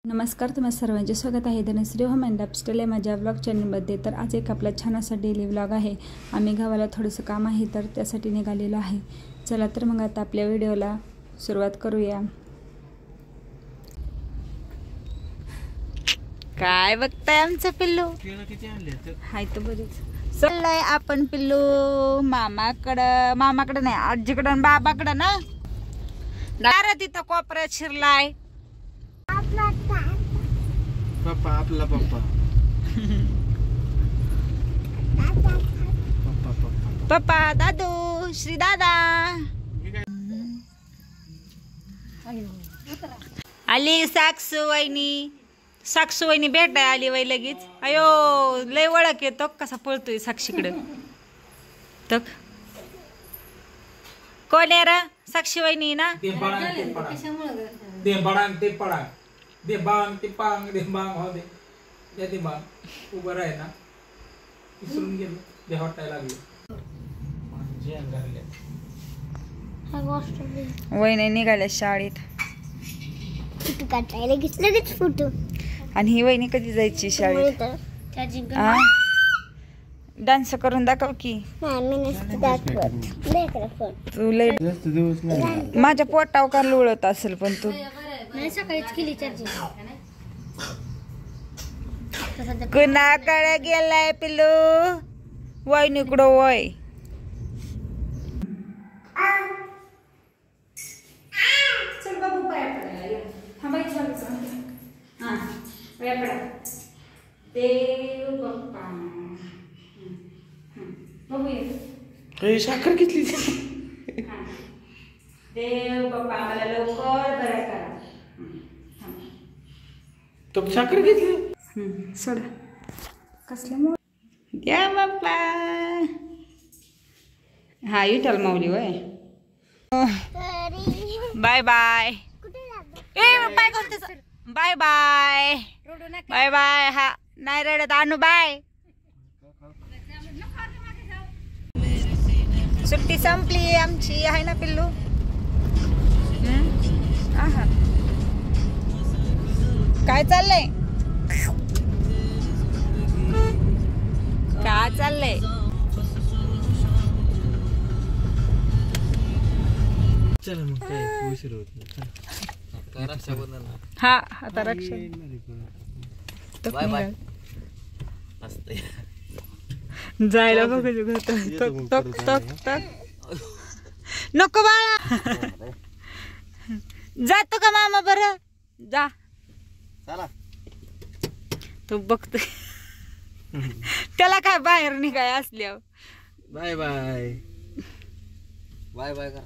नमस्कार, तुम्हा सर्वांचे स्वागत आहे धनश्री होम अँड लाईफस्टाईल या माझ्या ब्लॉग चॅनलमध्ये। तर आज एक आपला छान असा डेली व्लॉग आहे। आम्ही गावाला थोडंसं काम आहे तर त्यासाठी निघालेलो आहे। चला तर मग आता आपल्या व्हिडिओला सुरुवात करूया। काय बघताय आमचं पिल्लू? हाय तो बरीच चललाय आपण पिल्लू मामाकडं नाही, आजीकडं आणि बाबाकडं ना। दारा तिथं कोपऱ्यात शिरलाय पप्पा आपला पप्पा पप्पा दादू श्री दादा आली। साक्षू वहिनी भेटाय आली वय लगेच। अयो लय ओळख येतो कसा पळतोय साक्षीकडे। तर कोण आहे रा? साक्षी वहिनी ना। दे बांग हो दे बांग उभं राह ना, विसरून गेलो दे हटायला लागले। वहिनी निघाल्या शाळेत फोटो काढायला लगेच फोटो। आणि ही वहिनी कधी जायची शाळेत? डान्स करून दाखव की। तू लय माझ्या पोटाव का लोळत असेल पण तू कुणाकडे गेलाय पिल्लू? वहिनीकडं वय चल बाबू पाय पडायला थांबायचं पाय पडा देव बाप्पा बघूया साखर घेतली देव बाप्पा मला लवकर बरा करा। तो साखर घेतली सोडा कसल्या द्या बाप्पा। हा विठ्ठल माऊली वय बाय बाय बाय करते बाय बाय बाय बाय। हा नाही रडत आणू बाय। सुट्टी संपली आमची आहे ना पिल्लू? आहा काय चाललंय? काय चाललंय? चला मग काय उशीर होत नाही। रक्षाबंधन हा आता रक्षा बाय बाय जायला बघू टक टक टक टक नको बाळा। जातो का मामा? बरं जा चला तू बघतोय त्याला काय बाहेर निघाय असल्यावर बाय बाय बाय बाय का